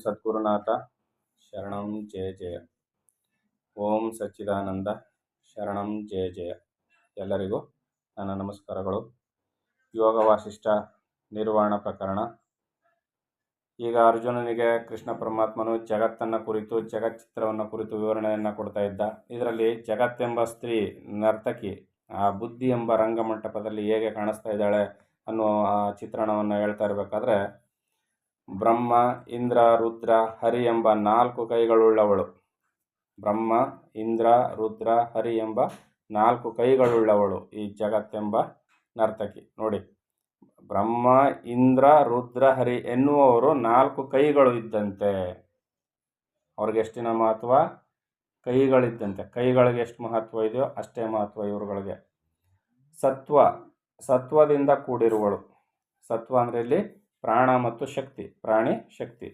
ಸದ್ಗುರುನಾಥ ಶರಣಂ ಜಯ ಜಯ. ಓಂ ಸಚ್ಚಿದಾನಂದ ಶರಣಂ ಜಯ ಜಯ. ಎಲ್ಲರಿಗೂ ನನ್ನ ನಮಸ್ಕಾರಗಳು. ಯೋಗ ವಾಸಿಷ್ಠ ನಿರ್ವಾಣ ಪ್ರಕರಣ. ಈಗ ಅರ್ಜುನನಿಗೆ ಕೃಷ್ಣ ಪರಮಾತ್ಮನು ಜಗತ್ತನ್ನು ಕುರಿತು, ಜಗಚ್ಚಿತ್ರವನ್ನು ಕುರಿತು ವಿವರಣೆಯನ್ನು ಕೊಡ್ತಾ ಇದ್ದ. ಇದರಲ್ಲಿ ಜಗತ್ತೆಂಬ ಸ್ತ್ರೀ ನರ್ತಕಿ ಆ ಬುದ್ಧಿ ಎಂಬ ರಂಗಮಂಟಪದಲ್ಲಿ ಹೇಗೆ ಕಾಣಿಸ್ತಾ ಇದ್ದಾಳೆ ಅನ್ನೋ ಆ ಚಿತ್ರಣವನ್ನು ಹೇಳ್ತಾ ಇರಬೇಕಾದ್ರೆ, ಬ್ರಹ್ಮ, ಇಂದ್ರ, ರುದ್ರ, ಹರಿ ಎಂಬ 4 ಕೈಗಳುಳ್ಳವಳು. ಬ್ರಹ್ಮ, ಇಂದ್ರ, ರುದ್ರ, ಹರಿ ಎಂಬ 4 ಕೈಗಳುಳ್ಳವಳು ಈ ಜಗತ್ತೆಂಬ ನರ್ತಕಿ. ನೋಡಿ, ಬ್ರಹ್ಮ, ಇಂದ್ರ, ರುದ್ರ, ಹರಿ ಎನ್ನುವವರು 4 ಕೈಗಳು ಇದ್ದಂತೆ. ಅವ್ರಿಗೆ ಎಷ್ಟಿನ ಮಹತ್ವ? ಕೈಗಳಿದ್ದಂತೆ. ಕೈಗಳಿಗೆ ಎಷ್ಟು ಮಹತ್ವ ಇದೆಯೋ ಅಷ್ಟೇ ಮಹತ್ವ ಇವ್ರುಗಳಿಗೆ. ಸತ್ವದಿಂದ ಕೂಡಿರುವಳು. ಸತ್ವ ಅಂದರೆ ಇಲ್ಲಿ ಪ್ರಾಣ ಮತ್ತು ಶಕ್ತಿ, ಪ್ರಾಣಿ ಶಕ್ತಿ.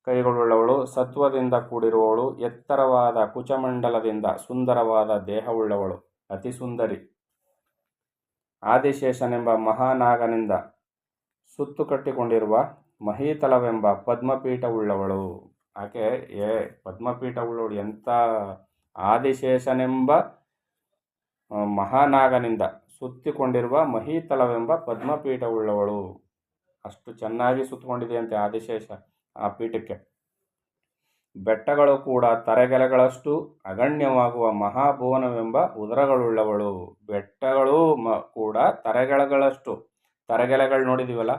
ಕೈಗಳುಳ್ಳವಳು, ಸತ್ವದಿಂದ ಕೂಡಿರುವವಳು, ಎತ್ತರವಾದ ಕುಚಮಂಡಲದಿಂದ ಸುಂದರವಾದ ದೇಹವುಳ್ಳವಳು, ಅತಿ ಸುಂದರಿ. ಆದಿಶೇಷನೆಂಬ ಮಹಾನಾಗನಿಂದ ಸುತ್ತು ಕಟ್ಟಿಕೊಂಡಿರುವ ಮಹೀತಲವೆಂಬ ಪದ್ಮಪೀಠವುಳ್ಳವಳು. ಆಕೆ ಪದ್ಮಪೀಠವುಳ್ಳವಳು. ಎಂಥ ಆದಿಶೇಷನೆಂಬ ಮಹಾನಾಗನಿಂದ ಸುತ್ತಿಕೊಂಡಿರುವ ಮಹೀತಲವೆಂಬ ಪದ್ಮಪೀಠವುಳ್ಳವಳು. ಅಷ್ಟು ಚೆನ್ನಾಗಿ ಸುತ್ತಕೊಂಡಿದೆಯಂತೆ ಆದಿಶೇಷ ಆ ಪೀಠಕ್ಕೆ. ಬೆಟ್ಟಗಳು ಕೂಡ ತರೆಗೆಲೆಗಳಷ್ಟು ಅಗಣ್ಯವಾಗುವ ಮಹಾಭುವನವೆಂಬ ಉದರಗಳುಳ್ಳವಳು. ಬೆಟ್ಟಗಳು ಕೂಡ ತರೆಗೆಲೆಗಳು ನೋಡಿದೀವಲ್ಲ,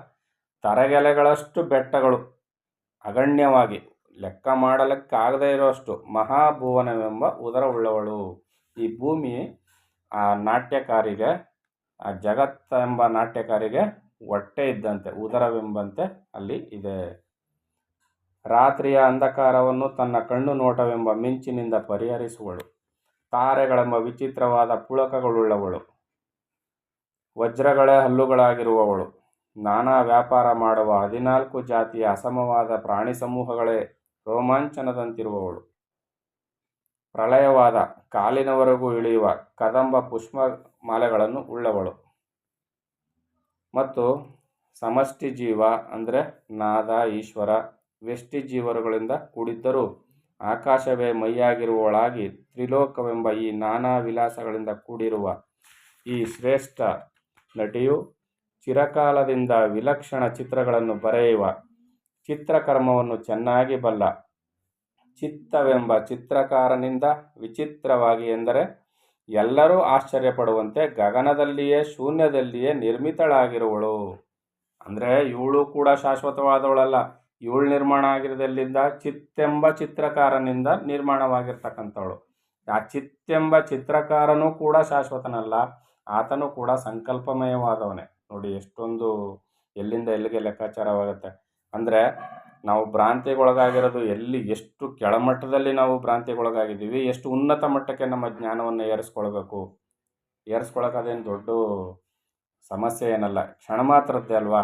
ತರೆಗೆಲೆಗಳಷ್ಟು ಬೆಟ್ಟಗಳು ಅಗಣ್ಯವಾಗಿ ಲೆಕ್ಕ ಮಾಡಲಿಕ್ಕಾಗದೇ ಇರೋಷ್ಟು ಮಹಾಭುವನವೆಂಬ ಉದರವುಳ್ಳವಳು. ಈ ಭೂಮಿ ಆ ನಾಟ್ಯಕಾರಿಗೆ, ಆ ಜಗತ್ತೆಂಬ ನಾಟ್ಯಕಾರಿಗೆ ಹೊಟ್ಟೆ ಇದ್ದಂತೆ, ಉದರವೆಂಬಂತೆ ಅಲ್ಲಿ ಇದೆ. ರಾತ್ರಿಯ ಅಂಧಕಾರವನ್ನು ತನ್ನ ಕಣ್ಣು ನೋಟವೆಂಬ ಮಿಂಚಿನಿಂದ ಪರಿಹರಿಸುವಳು. ತಾರೆಗಳೆಂಬ ವಿಚಿತ್ರವಾದ ಪುಳಕಗಳುಳ್ಳವಳು. ವಜ್ರಗಳೇ ಹಲ್ಲುಗಳಾಗಿರುವವಳು. ನಾನಾ ವ್ಯಾಪಾರ ಮಾಡುವ 14 ಜಾತಿಯ ಅಸಮವಾದ ಪ್ರಾಣಿ ಸಮೂಹಗಳೇ ರೋಮಾಂಚನದಂತಿರುವವಳು. ಪ್ರಳಯವಾದ ಕಾಲಿನವರೆಗೂ ಇಳಿಯುವ ಕದಂಬ ಪುಷ್ಪ ಮಾಲೆಗಳನ್ನು ಉಳ್ಳವಳು. ಮತ್ತು ಸಮಷ್ಟಿ ಜೀವ ಅಂದರೆ ನಾದ, ಈಶ್ವರ, ವ್ಯಷ್ಟಿ ಜೀವರುಗಳಿಂದ ಕೂಡಿದ್ದರೂ ಆಕಾಶವೇ ಮೈಯಾಗಿರುವವಳಾಗಿ ತ್ರಿಲೋಕವೆಂಬ ಈ ನಾನಾ ವಿಲಾಸಗಳಿಂದ ಕೂಡಿರುವ ಈ ಶ್ರೇಷ್ಠ ನಟಿಯು ಚಿರಕಾಲದಿಂದ ವಿಲಕ್ಷಣ ಚಿತ್ರಗಳನ್ನು ಬರೆಯುವ ಚಿತ್ರಕರ್ಮವನ್ನು ಚೆನ್ನಾಗಿ ಬಲ್ಲ ಚಿತ್ತವೆಂಬ ಚಿತ್ರಕಾರನಿಂದ ವಿಚಿತ್ರವಾಗಿ ಎಂದರೆ ಎಲ್ಲರೂ ಆಶ್ಚರ್ಯಪಡುವಂತೆ ಗಗನದಲ್ಲಿಯೇ ಶೂನ್ಯದಲ್ಲಿಯೇ ನಿರ್ಮಿತಳಾಗಿರುವಳು. ಅಂದರೆ ಇವಳು ಕೂಡ ಶಾಶ್ವತವಾದವಳಲ್ಲ. ಇವಳು ನಿರ್ಮಾಣ ಆಗಿರೋದೆಲ್ಲಿಂದ? ಚಿತ್ತೆಂಬ ಚಿತ್ರಕಾರನಿಂದ ನಿರ್ಮಾಣವಾಗಿರ್ತಕ್ಕಂಥವಳು. ಆ ಚಿತ್ತೆಂಬ ಚಿತ್ರಕಾರನೂ ಕೂಡ ಶಾಶ್ವತನಲ್ಲ, ಆತನು ಕೂಡ ಸಂಕಲ್ಪಮಯವಾದವನೇ. ನೋಡಿ ಎಷ್ಟೊಂದು ಎಲ್ಲಿಂದ ಎಲ್ಲಿಗೆ ಲೆಕ್ಕಾಚಾರವಾಗುತ್ತೆ. ಅಂದರೆ ನಾವು ಭ್ರಾಂತಿಗೊಳಗಾಗಿರೋದು ಎಷ್ಟು ಕೆಳಮಟ್ಟದಲ್ಲಿ ನಾವು ಭ್ರಾಂತಿಗೊಳಗಾಗಿದ್ದೀವಿ, ಎಷ್ಟು ಉನ್ನತ ಮಟ್ಟಕ್ಕೆ ನಮ್ಮ ಜ್ಞಾನವನ್ನು ಏರಿಸ್ಕೊಳ್ಬೇಕು. ಏರಿಸ್ಕೊಳ್ಳೋಕ್ಕದೇನು ದೊಡ್ಡ ಸಮಸ್ಯೆ ಏನಲ್ಲ, ಕ್ಷಣ ಮಾತ್ರದ್ದೇ ಅಲ್ವಾ.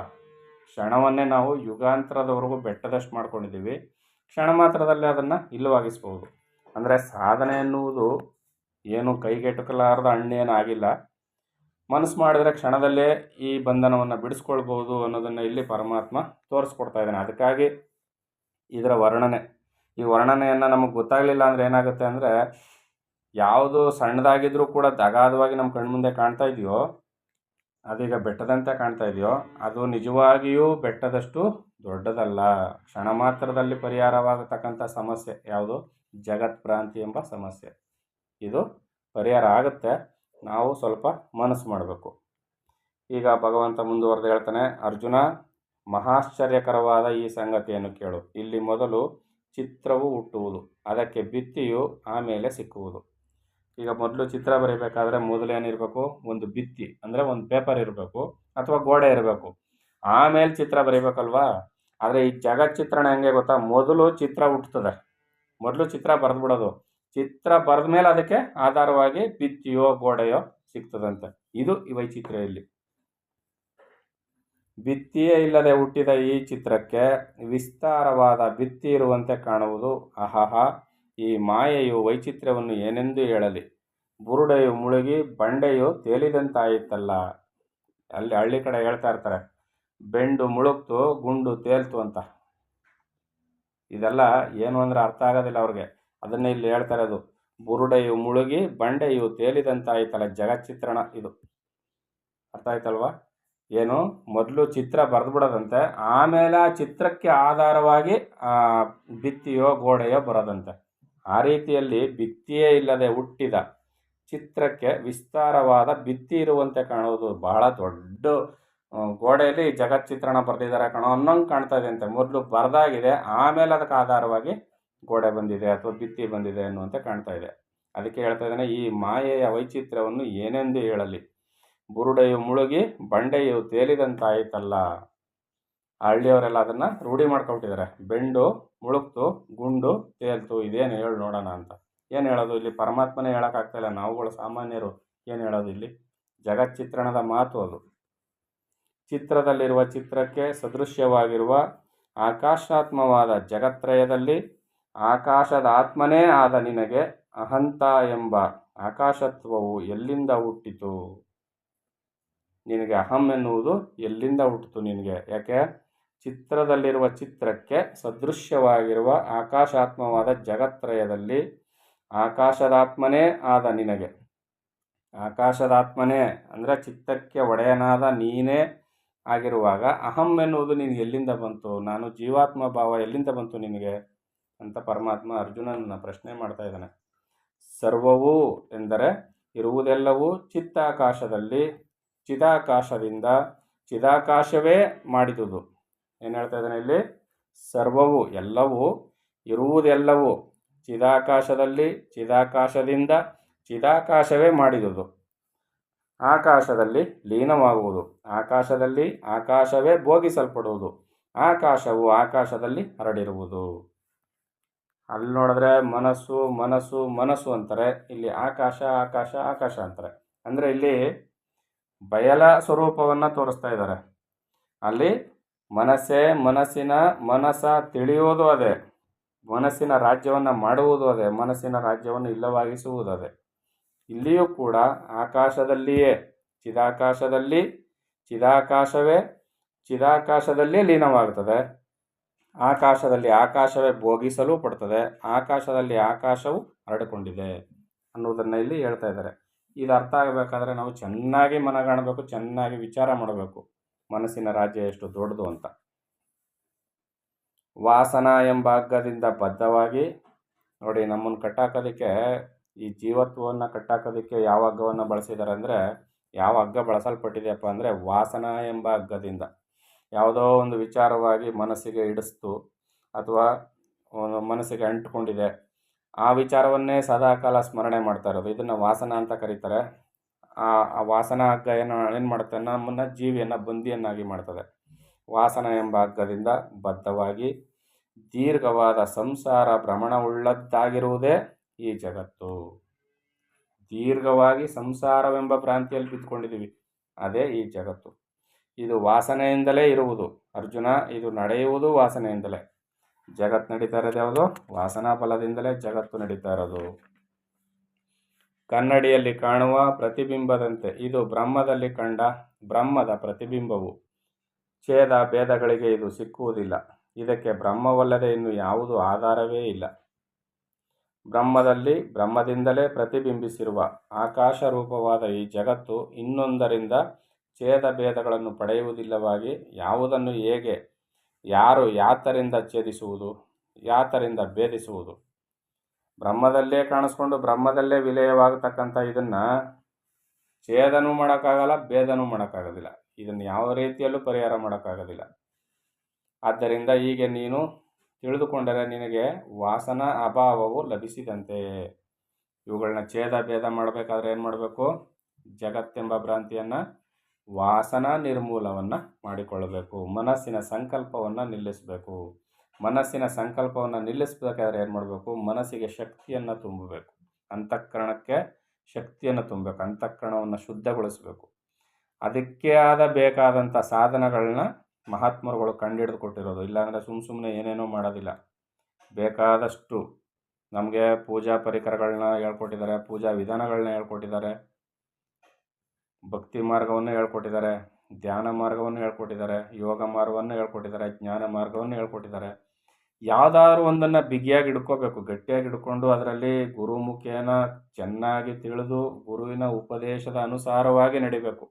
ಕ್ಷಣವನ್ನೇ ನಾವು ಯುಗಾಂತರದವರೆಗೂ ಬೆಟ್ಟದಷ್ಟು ಮಾಡ್ಕೊಂಡಿದ್ದೀವಿ. ಕ್ಷಣ ಮಾತ್ರದಲ್ಲಿ ಅದನ್ನು ಇಲ್ಲವಾಗಿಸ್ಬೋದು. ಅಂದರೆ ಸಾಧನೆ ಎನ್ನುವುದು ಏನು ಕೈಗೆಟುಕಲಾರದ ಹಣ್ಣೇನಾಗಿಲ್ಲ. ಮನಸ್ಸು ಮಾಡಿದರೆ ಕ್ಷಣದಲ್ಲೇ ಈ ಬಂಧನವನ್ನು ಬಿಡಿಸ್ಕೊಳ್ಬೋದು ಅನ್ನೋದನ್ನು ಇಲ್ಲಿ ಪರಮಾತ್ಮ ತೋರಿಸ್ಕೊಡ್ತಾ ಇದ್ದಾನೆ. ಅದಕ್ಕಾಗಿ ಇದರ ಈ ವರ್ಣನೆಯನ್ನು ನಮಗೆ ಗೊತ್ತಾಗಲಿಲ್ಲ ಅಂದರೆ ಏನಾಗುತ್ತೆ ಅಂದರೆ, ಯಾವುದು ಸಣ್ಣದಾಗಿದ್ರೂ ಕೂಡ ಅಗಾಧವಾಗಿ ನಮ್ಮ ಕಣ್ಮುಂದೆ ಕಾಣ್ತಾ ಇದೆಯೋ, ಅದೀಗ ಬೆಟ್ಟದಂತೆ ಕಾಣ್ತಾ ಇದೆಯೋ, ಅದು ನಿಜವಾಗಿಯೂ ಬೆಟ್ಟದಷ್ಟು ದೊಡ್ಡದಲ್ಲ. ಕ್ಷಣ ಮಾತ್ರದಲ್ಲಿ ಪರಿಹಾರವಾಗತಕ್ಕಂಥ ಸಮಸ್ಯೆ ಯಾವುದು? ಜಗತ್ಭ್ರಾಂತಿ ಎಂಬ ಸಮಸ್ಯೆ. ಇದು ಪರಿಹಾರ ಆಗುತ್ತೆ, ನಾವು ಸ್ವಲ್ಪ ಮನಸ್ಸು ಮಾಡಬೇಕು. ಈಗ ಭಗವಂತ ಮುಂದುವರೆದು ಹೇಳ್ತಾನೆ, ಅರ್ಜುನ, ಮಹಾಶ್ಚರ್ಯಕರವಾದ ಈ ಸಂಗತಿಯನ್ನು ಕೇಳು. ಇಲ್ಲಿ ಮೊದಲು ಚಿತ್ರವು ಹುಟ್ಟುವುದು, ಅದಕ್ಕೆ ಭಿತ್ತಿಯು ಆಮೇಲೆ ಸಿಕ್ಕುವುದು. ಈಗ ಮೊದಲು ಚಿತ್ರ ಬರೀಬೇಕಾದ್ರೆ ಮೊದಲೇನಿರಬೇಕು? ಒಂದು ಭಿತ್ತಿ ಅಂದರೆ ಒಂದು ಪೇಪರ್ ಇರಬೇಕು ಅಥವಾ ಗೋಡೆ ಇರಬೇಕು, ಆಮೇಲೆ ಚಿತ್ರ ಬರೀಬೇಕಲ್ವಾ. ಆದರೆ ಈ ಜಗತ್ ಚಿತ್ರಣ ಹೆಂಗೆ ಗೊತ್ತಾ? ಮೊದಲು ಚಿತ್ರ ಹುಟ್ಟುತ್ತದೆ, ಮೊದಲು ಚಿತ್ರ ಬರೆದ್ಬಿಡೋದು. ಚಿತ್ರ ಬರೆದ ಮೇಲೆ ಅದಕ್ಕೆ ಆಧಾರವಾಗಿ ಭಿತ್ತಿಯೋ ಗೋಡೆಯೋ ಸಿಗ್ತದಂತೆ. ಇದು ಈ ವೈಚಿತ್ರ್ಯ. ಇಲ್ಲಿ ಭಿತ್ತಿಯೇ ಇಲ್ಲದೆ ಹುಟ್ಟಿದ ಈ ಚಿತ್ರಕ್ಕೆ ವಿಸ್ತಾರವಾದ ಭಿತ್ತಿ ಇರುವಂತೆ ಕಾಣುವುದು. ಅಹಹ, ಈ ಮಾಯೆಯು ವೈಚಿತ್ರ್ಯವನ್ನು ಏನೆಂದು ಹೇಳಲಿ. ಬುರುಡೆಯು ಮುಳುಗಿ ಬಂಡೆಯು ತೇಲಿದಂತಾಯಿತಲ್ಲ. ಅಲ್ಲಿ ಹಳ್ಳಿ ಕಡೆ ಹೇಳ್ತಾ ಇರ್ತಾರೆ, ಬೆಂಡು ಮುಳುಗ್ತು ಗುಂಡು ತೇಲ್ತು ಅಂತ. ಇದೆಲ್ಲ ಏನು ಅಂದರೆ ಅರ್ಥ ಆಗೋದಿಲ್ಲ ಅವ್ರಿಗೆ. ಅದನ್ನೇ ಇಲ್ಲಿ ಹೇಳ್ತಾ ಇರೋದು. ಬುರುಡೆಯು ಮುಳುಗಿ ಬಂಡೆಯು ತೇಲಿದಂತಾಯ್ತಲ್ಲ ಜಗಚ್ಚಿತ್ರಣ ಇದು. ಅರ್ಥ ಆಯ್ತಲ್ವಾ? ಏನು ಮೊದಲು ಚಿತ್ರ ಬರೆದ್ಬಿಡೋದಂತೆ, ಆಮೇಲೆ ಆ ಚಿತ್ರಕ್ಕೆ ಆಧಾರವಾಗಿ ಭಿತ್ತಿಯೋ ಗೋಡೆಯೋ ಬರೋದಂತೆ. ಆ ರೀತಿಯಲ್ಲಿ ಭಿತ್ತಿಯೇ ಇಲ್ಲದೆ ಹುಟ್ಟಿದ ಚಿತ್ರಕ್ಕೆ ವಿಸ್ತಾರವಾದ ಭಿತ್ತಿ ಇರುವಂತೆ ಕಾಣುವುದು. ಬಹಳ ದೊಡ್ಡ ಗೋಡೆಯಲ್ಲಿ ಜಗಚ್ಚಿತ್ರಣ ಬರೆದಿದ್ದಾರೆ ಕಣೋ ಅನ್ನೋಂಗೆ ಕಾಣ್ತಾ ಇದೆ ಅಂತೆ. ಮೊದಲು ಬರೆದಾಗಿದೆ, ಆಮೇಲೆ ಅದಕ್ಕೆ ಆಧಾರವಾಗಿ ಗೋಡೆ ಬಂದಿದೆ ಅಥವಾ ಭಿತ್ತಿ ಬಂದಿದೆ ಅನ್ನುವಂತೆ ಕಾಣ್ತಾ ಇದೆ. ಅದಕ್ಕೆ ಹೇಳ್ತಾ ಇದ್ದಾನೆ, ಈ ಮಾಯೆಯ ವೈಚಿತ್ರ್ಯವನ್ನು ಏನೆಂದು ಹೇಳಲಿ. ಬುರುಡೆಯು ಮುಳುಗಿ ಬಂಡೆಯು ತೇಲಿದಂತಾಯ್ತಲ್ಲ. ಹಳ್ಳಿಯವರೆಲ್ಲ ಅದನ್ನು ರೂಢಿ ಮಾಡ್ಕೊಬಿಟ್ಟಿದ್ದಾರೆ. ಬೆಂಡು ಮುಳುಗ್ತು, ಗುಂಡು ತೇಲ್ತು, ಇದೇನು ಹೇಳಿ ನೋಡೋಣ ಅಂತ. ಏನು ಹೇಳೋದು ಇಲ್ಲಿ? ಪರಮಾತ್ಮನೇ ಹೇಳೋಕ್ಕಾಗ್ತಾಯಿಲ್ಲ, ನಾವುಗಳು ಸಾಮಾನ್ಯರು ಏನು ಹೇಳೋದು ಇಲ್ಲಿ? ಜಗಚ್ಚಿತ್ರಣದ ಮಾತು ಅದು. ಚಿತ್ರದಲ್ಲಿರುವ ಚಿತ್ರಕ್ಕೆ ಸದೃಶ್ಯವಾಗಿರುವ ಆಕಾಶಾತ್ಮವಾದ ಜಗತ್ರಯದಲ್ಲಿ ಆಕಾಶದ ಆತ್ಮನೇ ಆದ ನಿನಗೆ ಅಹಂತ ಎಂಬ ಆಕಾಶತ್ವವು ಎಲ್ಲಿಂದ ಹುಟ್ಟಿತು? ನಿನಗೆ ಅಹಂ ಎನ್ನುವುದು ಎಲ್ಲಿಂದ ಹುಟ್ಟಿತು ನಿನಗೆ? ಯಾಕೆ? ಚಿತ್ರದಲ್ಲಿರುವ ಚಿತ್ರಕ್ಕೆ ಸದೃಶ್ಯವಾಗಿರುವ ಆಕಾಶಾತ್ಮವಾದ ಜಗತ್ರಯದಲ್ಲಿ ಆಕಾಶದಾತ್ಮನೇ ಆದ ನಿನಗೆ. ಆಕಾಶದಾತ್ಮನೇ ಅಂದರೆ ಚಿತ್ತಕ್ಕೆ ಒಡೆಯನಾದ ನೀನೇ ಆಗಿರುವಾಗ ಅಹಂ ಎನ್ನುವುದು ನಿನಗೆ ಎಲ್ಲಿಂದ ಬಂತು? ನಾನು ಜೀವಾತ್ಮ ಭಾವ ಎಲ್ಲಿಂದ ಬಂತು ನಿನಗೆ ಅಂತ ಪರಮಾತ್ಮ ಅರ್ಜುನನ ಪ್ರಶ್ನೆ ಮಾಡ್ತಾ ಇದ್ದಾನೆ. ಸರ್ವವು ಎಂದರೆ ಇರುವುದೆಲ್ಲವೂ ಚಿತ್ತಾಕಾಶದಲ್ಲಿ, ಚಿದಾಕಾಶದಿಂದ, ಚಿದಾಕಾಶವೇ ಮಾಡಿದುದು. ಏನು ಹೇಳ್ತಾ ಇದ್ದಾನೆ ಇಲ್ಲಿ? ಸರ್ವವು ಎಲ್ಲವೂ, ಇರುವುದೆಲ್ಲವೂ ಚಿದಾಕಾಶದಲ್ಲಿ, ಚಿದಾಕಾಶದಿಂದ, ಚಿದಾಕಾಶವೇ ಮಾಡಿದುದು. ಆಕಾಶದಲ್ಲಿ ಲೀನವಾಗುವುದು, ಆಕಾಶದಲ್ಲಿ ಆಕಾಶವೇ ಭೋಗಿಸಲ್ಪಡುವುದು, ಆಕಾಶವು ಆಕಾಶದಲ್ಲಿ ಹರಡಿರುವುದು. ಅಲ್ಲಿ ನೋಡಿದ್ರೆ ಮನಸ್ಸು ಮನಸ್ಸು ಮನಸ್ಸು ಅಂತಾರೆ, ಇಲ್ಲಿ ಆಕಾಶ ಆಕಾಶ ಆಕಾಶ ಅಂತಾರೆ. ಅಂದರೆ ಇಲ್ಲಿ ಬಯಲ ಸ್ವರೂಪವನ್ನು ತೋರಿಸ್ತಾ ಇದ್ದಾರೆ. ಅಲ್ಲಿ ಮನಸ್ಸೇ, ಮನಸ್ಸ ತಿಳಿಯುವುದು ಅದೇ, ಮನಸ್ಸಿನ ರಾಜ್ಯವನ್ನು ಮಾಡುವುದು ಅದೇ, ಮನಸ್ಸಿನ ರಾಜ್ಯವನ್ನು ಇಲ್ಲವಾಗಿಸುವುದು ಅದೇ. ಇಲ್ಲಿಯೂ ಕೂಡ ಆಕಾಶದಲ್ಲಿಯೇ ಚಿದಾಕಾಶದಲ್ಲಿ, ಚಿದಾಕಾಶವೇ ಚಿದಾಕಾಶದಲ್ಲಿಯೇ ಲೀನವಾಗುತ್ತದೆ, ಆಕಾಶದಲ್ಲಿ ಆಕಾಶವೇ ಭೋಗಿಸಲು ಪಡ್ತದೆ, ಆಕಾಶದಲ್ಲಿ ಆಕಾಶವು ಹರಡಿಕೊಂಡಿದೆ ಅನ್ನೋದನ್ನು ಇಲ್ಲಿ ಹೇಳ್ತಾ ಇದ್ದಾರೆ. ಇದು ಅರ್ಥ ಆಗಬೇಕಾದ್ರೆ ನಾವು ಚೆನ್ನಾಗಿ ಮನಗಾಣಬೇಕು, ಚೆನ್ನಾಗಿ ವಿಚಾರ ಮಾಡಬೇಕು ಮನಸ್ಸಿನ ರಾಜ್ಯ ಎಷ್ಟು ದೊಡ್ಡದು ಅಂತ. ವಾಸನ ಎಂಬ ಹಗ್ಗದಿಂದ ಬದ್ಧವಾಗಿ ನೋಡಿ, ನಮ್ಮನ್ನು ಕಟ್ಟಾಕೋದಕ್ಕೆ, ಈ ಜೀವತ್ವವನ್ನು ಕಟ್ಟಾಕೋದಕ್ಕೆ ಯಾವ ಹಗ್ಗವನ್ನು ಬಳಸಿದ್ದಾರೆ ಅಂದರೆ, ಯಾವ ಹಗ್ಗ ಬಳಸಲ್ಪಟ್ಟಿದೆಯಪ್ಪ ಅಂದರೆ ವಾಸನ ಎಂಬ ಹಗ್ಗದಿಂದ. ಯಾವುದೋ ಒಂದು ವಿಚಾರವಾಗಿ ಮನಸ್ಸಿಗೆ ಹಿಡಿಸ್ತು ಅಥವಾ ಮನಸ್ಸಿಗೆ ಅಂಟ್ಕೊಂಡಿದೆ, ಆ ವಿಚಾರವನ್ನೇ ಸದಾಕಾಲ ಸ್ಮರಣೆ ಮಾಡ್ತಾ ಇರೋದು, ಇದನ್ನು ವಾಸನ ಅಂತ ಕರೀತಾರೆ. ಆ ವಾಸನ ಹಗ್ಗ ಏನು ಮಾಡುತ್ತೆ? ನಮ್ಮನ್ನು ಜೀವಿಯನ್ನು ಬಂದಿಯನ್ನಾಗಿ ಮಾಡ್ತದೆ. ವಾಸನ ಎಂಬ ಹಗ್ಗದಿಂದ ಬದ್ಧವಾಗಿ ದೀರ್ಘವಾದ ಸಂಸಾರ ಭ್ರಮಣವುಳ್ಳದ್ದಾಗಿರುವುದೇ ಈ ಜಗತ್ತು. ದೀರ್ಘವಾಗಿ ಸಂಸಾರವೆಂಬ ಭ್ರಾಂತಿಯಲ್ಲಿ ಬಿದ್ದುಕೊಂಡಿದ್ದೀವಿ, ಅದೇ ಈ ಜಗತ್ತು. ಇದು ವಾಸನೆಯಿಂದಲೇ ಇರುವುದು ಅರ್ಜುನ, ಇದು ನಡೆಯುವುದು ವಾಸನೆಯಿಂದಲೇ. ಜಗತ್ತು ನಡೀತಾ ಇರೋದು ಯಾವುದು? ವಾಸನಾ ಫಲದಿಂದಲೇ ಜಗತ್ತು ನಡೀತಾ ಇರೋದು. ಕನ್ನಡಿಯಲ್ಲಿ ಕಾಣುವ ಪ್ರತಿಬಿಂಬದಂತೆ ಇದು ಬ್ರಹ್ಮದಲ್ಲಿ ಕಂಡ ಬ್ರಹ್ಮದ ಪ್ರತಿಬಿಂಬವು. ಛೇದ ಭೇದಗಳಿಗೆ ಇದು ಸಿಕ್ಕುವುದಿಲ್ಲ. ಇದಕ್ಕೆ ಬ್ರಹ್ಮವಲ್ಲದೆ ಇನ್ನು ಯಾವುದು ಆಧಾರವೇ ಇಲ್ಲ. ಬ್ರಹ್ಮದಲ್ಲಿ ಬ್ರಹ್ಮದಿಂದಲೇ ಪ್ರತಿಬಿಂಬಿಸಿರುವ ಆಕಾಶ ರೂಪವಾದ ಈ ಜಗತ್ತು ಇನ್ನೊಂದರಿಂದ ಛೇದ ಭೇದಗಳನ್ನು ಪಡೆಯುವುದಿಲ್ಲವಾಗಿ ಯಾವುದನ್ನು ಹೇಗೆ, ಯಾರು ಯಾತರಿಂದ ಛೇದಿಸುವುದು, ಯಾತರಿಂದ ಭೇದಿಸುವುದು? ಬ್ರಹ್ಮದಲ್ಲೇ ಕಾಣಿಸ್ಕೊಂಡು ಬ್ರಹ್ಮದಲ್ಲೇ ವಿಲಯವಾಗತಕ್ಕಂಥ ಇದನ್ನು ಛೇದನೂ ಮಾಡೋಕ್ಕಾಗಲ್ಲ, ಭೇದನೂ ಮಾಡೋಕ್ಕಾಗೋದಿಲ್ಲ. ಇದನ್ನು ಯಾವ ರೀತಿಯಲ್ಲೂ ಪರಿಹಾರ ಮಾಡೋಕ್ಕಾಗೋದಿಲ್ಲ. ಆದ್ದರಿಂದ ಹೀಗೆ ನೀನು ತಿಳಿದುಕೊಂಡರೆ ನಿನಗೆ ವಾಸನ ಅಭಾವವು ಲಭಿಸಿದಂತೆ. ಇವುಗಳನ್ನ ಛೇದ ಭೇದ ಮಾಡಬೇಕಾದ್ರೆ ಏನು ಮಾಡಬೇಕು? ಜಗತ್ತೆಂಬ ಭ್ರಾಂತಿಯನ್ನು ವಾಸನ ನಿರ್ಮೂಲವನ್ನು ಮಾಡಿಕೊಳ್ಳಬೇಕು. ಮನಸ್ಸಿನ ಸಂಕಲ್ಪವನ್ನು ನಿಲ್ಲಿಸಬೇಕು. ಮನಸ್ಸಿನ ಸಂಕಲ್ಪವನ್ನು ನಿಲ್ಲಿಸಬೇಕಾದ್ರೆ ಏನು ಮಾಡಬೇಕು? ಮನಸ್ಸಿಗೆ ಶಕ್ತಿಯನ್ನು ತುಂಬಬೇಕು, ಅಂತಃಕರಣಕ್ಕೆ ಶಕ್ತಿಯನ್ನು ತುಂಬಬೇಕು, ಅಂತಃಕರಣವನ್ನು ಶುದ್ಧಗೊಳಿಸಬೇಕು. ಅದಕ್ಕೆ ಬೇಕಾದಂಥ ಸಾಧನಗಳನ್ನ ಮಹಾತ್ಮರುಗಳು ಕಂಡುಹಿಡಿದು ಕೊಟ್ಟಿರೋದು. ಇಲ್ಲಾಂದರೆ ಸುಮ್ಮನೆ ಏನೇನೋ ಮಾಡೋದಿಲ್ಲ. ಬೇಕಾದಷ್ಟು ನಮಗೆ ಪೂಜಾ ಪರಿಕರಗಳನ್ನ ಹೇಳ್ಕೊಟ್ಟಿದ್ದಾರೆ, ಪೂಜಾ ವಿಧಾನಗಳನ್ನ ಹೇಳ್ಕೊಟ್ಟಿದ್ದಾರೆ, ಭಕ್ತಿ ಮಾರ್ಗವನ್ನು ಹೇಳ್ಕೊಟ್ಟಿದ್ದಾರೆ, ಧ್ಯಾನ ಮಾರ್ಗವನ್ನು ಹೇಳ್ಕೊಟ್ಟಿದ್ದಾರೆ, ಯೋಗ ಮಾರ್ಗವನ್ನು ಹೇಳ್ಕೊಟ್ಟಿದ್ದಾರೆ, ಜ್ಞಾನ ಮಾರ್ಗವನ್ನು ಹೇಳ್ಕೊಟ್ಟಿದ್ದಾರೆ. ಯಾವುದಾದ್ರೂ ಒಂದನ್ನು ಬಿಗಿಯಾಗಿ ಹಿಡ್ಕೋಬೇಕು, ಗಟ್ಟಿಯಾಗಿ ಹಿಡ್ಕೊಂಡು ಅದರಲ್ಲಿ ಗುರುಮುಖೇನ ಚೆನ್ನಾಗಿ ತಿಳಿದು ಗುರುವಿನ ಉಪದೇಶದ ಅನುಸಾರವಾಗಿ ನಡಿಬೇಕು.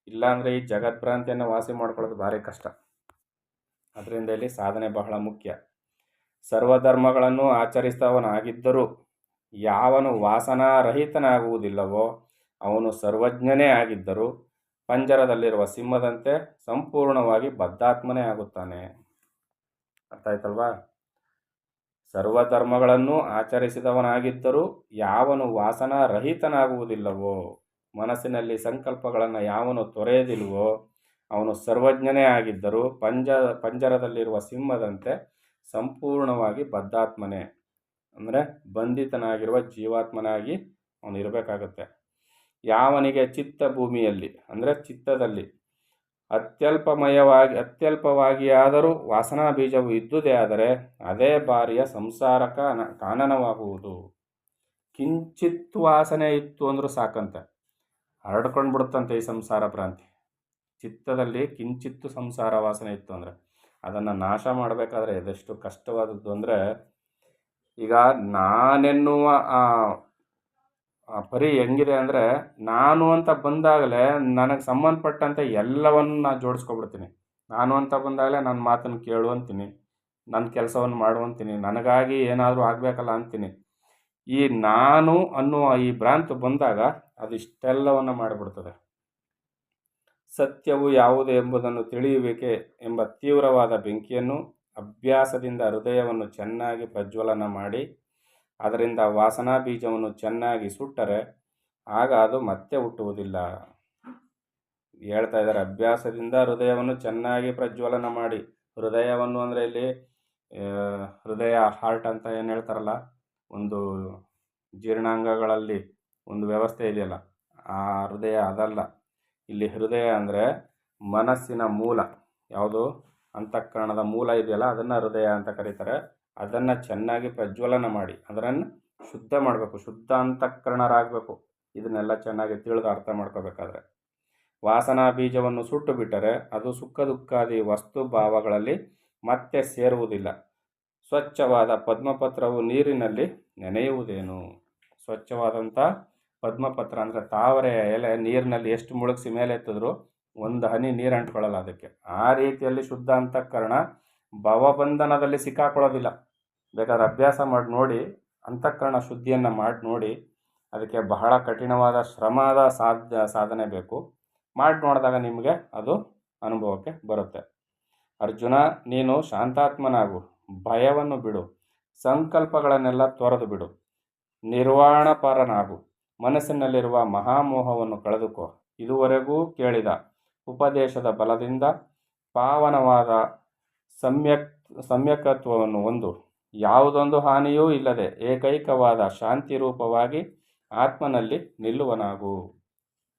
ಇಲ್ಲಾಂದರೆ ಈ ಜಗದ್ಭ್ರಾಂತಿಯನ್ನು ವಾಸಿ ಮಾಡ್ಕೊಳ್ಳೋದು ಭಾರಿ ಕಷ್ಟ. ಅದರಿಂದ ಇಲ್ಲಿ ಸಾಧನೆ ಬಹಳ ಮುಖ್ಯ. ಸರ್ವಧರ್ಮಗಳನ್ನು ಆಚರಿಸಿದವನಾಗಿದ್ದರೂ ಯಾವನು ವಾಸನಾರಹಿತನಾಗುವುದಿಲ್ಲವೋ ಅವನು ಸರ್ವಜ್ಞನೇ ಆಗಿದ್ದರೂ ಪಂಜರದಲ್ಲಿರುವ ಸಿಂಹದಂತೆ ಸಂಪೂರ್ಣವಾಗಿ ಬದ್ಧಾತ್ಮನೇ ಆಗುತ್ತಾನೆ. ಅರ್ಥ ಆಯ್ತಲ್ವಾ? ಸರ್ವಧರ್ಮಗಳನ್ನು ಆಚರಿಸಿದವನಾಗಿದ್ದರೂ ಯಾವನು ವಾಸನಾರಹಿತನಾಗುವುದಿಲ್ಲವೋ, ಮನಸ್ಸಿನಲ್ಲಿ ಸಂಕಲ್ಪಗಳನ್ನು ಯಾವನು ತೊರೆಯದಿಲ್ವೋ ಅವನು ಸರ್ವಜ್ಞನೇ ಆಗಿದ್ದರೂ ಪಂಜರದಲ್ಲಿರುವ ಸಿಂಹದಂತೆ ಸಂಪೂರ್ಣವಾಗಿ ಬದ್ಧಾತ್ಮನೇ, ಅಂದರೆ ಬಂಧಿತನಾಗಿರುವ ಜೀವಾತ್ಮನಾಗಿ ಅವನು ಇರಬೇಕಾಗತ್ತೆ. ಯಾವನಿಗೆ ಚಿತ್ತ ಭೂಮಿಯಲ್ಲಿ ಅಂದರೆ ಚಿತ್ತದಲ್ಲಿ ಅತ್ಯಲ್ಪವಾಗಿಯಾದರೂ ವಾಸನಾ ಬೀಜವು ಇದ್ದುದೇ ಆದರೆ ಅದೇ ಬಾರಿಯ ಸಂಸಾರ ಕಾನನವಾಗುವುದು. ಕಿಂಚಿತ್ ವಾಸನೆ ಇತ್ತು ಅಂದರೂ ಸಾಕಂತೆ, ಹರಡ್ಕೊಂಡು ಬಿಡುತ್ತಂತೆ ಈ ಸಂಸಾರ ಭ್ರಾಂತಿ. ಚಿತ್ತದಲ್ಲಿ ಕಿಂಚಿತ್ತು ಸಂಸಾರ ವಾಸನೆ ಇತ್ತು ಅಂದರೆ ಅದನ್ನು ನಾಶ ಮಾಡಬೇಕಾದ್ರೆ ಅದೆಷ್ಟು ಕಷ್ಟವಾದದ್ದು ಅಂದರೆ, ಈಗ ನಾನೆನ್ನುವ ಪರಿ ಹೆಂಗಿದೆ ಅಂದರೆ, ನಾನು ಅಂತ ಬಂದಾಗಲೇ ನನಗೆ ಸಂಬಂಧಪಟ್ಟಂತೆ ಎಲ್ಲವನ್ನು ನಾನು ಜೋಡಿಸ್ಕೊಬಿಡ್ತೀನಿ. ನಾನು ಅಂತ ಬಂದಾಗಲೇ ನನ್ನ ಮಾತನ್ನು ಕೇಳು ಅಂತೀನಿ, ನನ್ನ ಕೆಲಸವನ್ನು ಮಾಡು ಅಂತೀನಿ, ನನಗಾಗಿ ಏನಾದರೂ ಆಗಬೇಕಲ್ಲ ಅಂತೀನಿ. ಈ ನಾನು ಅನ್ನುವ ಈ ಭ್ರಾಂತಿ ಬಂದಾಗ ಅದು ಇಷ್ಟೆಲ್ಲವನ್ನು ಮಾಡಿಬಿಡ್ತದೆ. ಸತ್ಯವು ಯಾವುದು ಎಂಬುದನ್ನು ತಿಳಿಯುವಿಕೆ ಎಂಬ ತೀವ್ರವಾದ ಬೆಂಕಿಯನ್ನು ಅಭ್ಯಾಸದಿಂದ ಹೃದಯವನ್ನು ಚೆನ್ನಾಗಿ ಪ್ರಜ್ವಲನ ಮಾಡಿ ಅದರಿಂದ ವಾಸನಾ ಬೀಜವನ್ನು ಚೆನ್ನಾಗಿ ಸುಟ್ಟರೆ ಆಗ ಅದು ಮತ್ತೆ ಹುಟ್ಟುವುದಿಲ್ಲ. ಹೇಳ್ತಾ ಇದ್ದಾರೆ, ಅಭ್ಯಾಸದಿಂದ ಹೃದಯವನ್ನು ಚೆನ್ನಾಗಿ ಪ್ರಜ್ವಲನ ಮಾಡಿ. ಹೃದಯವನ್ನು ಅಂದರೆ ಇಲ್ಲಿ ಹೃದಯ, ಹಾರ್ಟ್ ಅಂತ ಏನು ಹೇಳ್ತಾರಲ್ಲ, ಒಂದು ಜೀರ್ಣಾಂಗಗಳಲ್ಲಿ ಒಂದು ವ್ಯವಸ್ಥೆ ಇದೆಯಲ್ಲ, ಆ ಹೃದಯ ಅದಲ್ಲ. ಇಲ್ಲಿ ಹೃದಯ ಅಂದರೆ ಮನಸ್ಸಿನ ಮೂಲ, ಯಾವುದು ಅಂತಃಕರಣದ ಮೂಲ ಇದೆಯಲ್ಲ ಅದನ್ನು ಹೃದಯ ಅಂತ ಕರೀತಾರೆ. ಅದನ್ನು ಚೆನ್ನಾಗಿ ಪ್ರಜ್ವಲನ ಮಾಡಿ ಅದನ್ನು ಶುದ್ಧ ಮಾಡಬೇಕು, ಶುದ್ಧ ಅಂತಃಕರಣರಾಗಬೇಕು. ಇದನ್ನೆಲ್ಲ ಚೆನ್ನಾಗಿ ತಿಳಿದು ಅರ್ಥ ಮಾಡ್ಕೋಬೇಕಾದ್ರೆ ವಾಸನಾ ಬೀಜವನ್ನು ಸುಟ್ಟು ಬಿಟ್ಟರೆ ಅದು ಸುಖ ದುಃಖಾದಿ ವಸ್ತು ಭಾವಗಳಲ್ಲಿ ಮತ್ತೆ ಸೇರುವುದಿಲ್ಲ. ಸ್ವಚ್ಛವಾದ ಪದ್ಮಪತ್ರವು ನೀರಿನಲ್ಲಿ ನೆನೆಯುವುದೇನು? ಸ್ವಚ್ಛವಾದಂಥ ಪದ್ಮಪತ್ರ ಅಂದರೆ ತಾವರೆ ಎಲೆ ನೀರಿನಲ್ಲಿ ಎಷ್ಟು ಮುಳುಗಿಸಿ ಮೇಲೆ ಎತ್ತಿದ್ರು ಒಂದು ಹನಿ ನೀರು ಅಂಟ್ಕೊಳ್ಳಲ್ಲ ಅದಕ್ಕೆ. ಆ ರೀತಿಯಲ್ಲಿ ಶುದ್ಧ ಅಂತಃಕರಣ ಭವಬಂಧನದಲ್ಲಿ ಸಿಕ್ಕಾಕೊಳ್ಳೋದಿಲ್ಲ. ಬೇಕಾದ್ರೆ ಅಭ್ಯಾಸ ಮಾಡಿ ನೋಡಿ, ಅಂತಃಕರಣ ಶುದ್ಧಿಯನ್ನು ಮಾಡಿ ನೋಡಿ. ಅದಕ್ಕೆ ಬಹಳ ಕಠಿಣವಾದ ಶ್ರಮದ ಸಾಧನೆ ಬೇಕು. ಮಾಡಿ ನೋಡಿದಾಗ ನಿಮಗೆ ಅದು ಅನುಭವಕ್ಕೆ ಬರುತ್ತೆ. ಅರ್ಜುನ, ನೀನು ಶಾಂತಾತ್ಮನಾಗು, ಭಯವನ್ನು ಬಿಡು, ಸಂಕಲ್ಪಗಳನ್ನೆಲ್ಲ ತೊರೆದು ಬಿಡು, ನಿರ್ವಾಣಪರನಾಗು, ಮನಸ್ಸಿನಲ್ಲಿರುವ ಮಹಾಮೋಹವನ್ನು ಕಳೆದುಕೋ. ಇದುವರೆಗೂ ಕೇಳಿದ ಉಪದೇಶದ ಬಲದಿಂದ ಪಾವನವಾದ ಸಮ್ಯಕತ್ವವನ್ನು ಹೊಂದು ಯಾವುದೊಂದು ಹಾನಿಯೂ ಇಲ್ಲದೆ ಏಕೈಕವಾದ ಶಾಂತಿ ರೂಪವಾಗಿ ಆತ್ಮನಲ್ಲಿ ನಿಲ್ಲುವನಾಗು.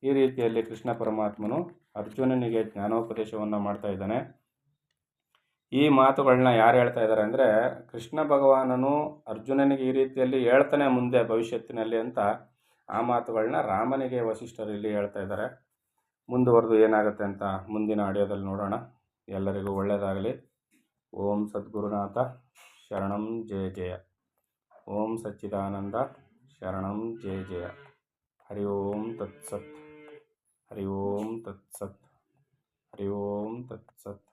ಈ ರೀತಿಯಲ್ಲಿ ಕೃಷ್ಣ ಪರಮಾತ್ಮನು ಅರ್ಜುನನಿಗೆ ಜ್ಞಾನೋಪದೇಶವನ್ನು ಮಾಡ್ತಾ ಇದ್ದಾನೆ. ಈ ಮಾತುಗಳನ್ನ ಯಾರು ಹೇಳ್ತಾ ಇದ್ದಾರೆ ಅಂದರೆ, ಕೃಷ್ಣ ಭಗವಾನನು ಅರ್ಜುನನಿಗೆ ಈ ರೀತಿಯಲ್ಲಿ ಹೇಳ್ತಾನೆ ಮುಂದೆ ಭವಿಷ್ಯತ್ತಿನಲ್ಲಿ ಅಂತ. ಆ ಮಾತುಗಳನ್ನ ರಾಮನಿಗೆ ವಸಿಷ್ಠರು ಇಲ್ಲಿ ಹೇಳ್ತಾ ಇದ್ದಾರೆ. ಮುಂದುವರೆದು ಏನಾಗುತ್ತೆ ಅಂತ ಮುಂದಿನ ಆಡಿಯೋದಲ್ಲಿ ನೋಡೋಣ. ಎಲ್ಲರಿಗೂ ಒಳ್ಳೆಯದಾಗಲಿ. ಓಂ ಸದ್ಗುರುನಾಥ ಶರಣಂ ಜಯ ಜಯ. ಓಂ ಸಚ್ಚಿದಾನಂದ ಶರಣಂ ಜಯ ಜಯ. ಹರಿ ಓಂ ತತ್ಸತ್. ಹರಿ ಓಂ ತತ್ಸತ್. ಹರಿ ಓಂ ತತ್ಸತ್.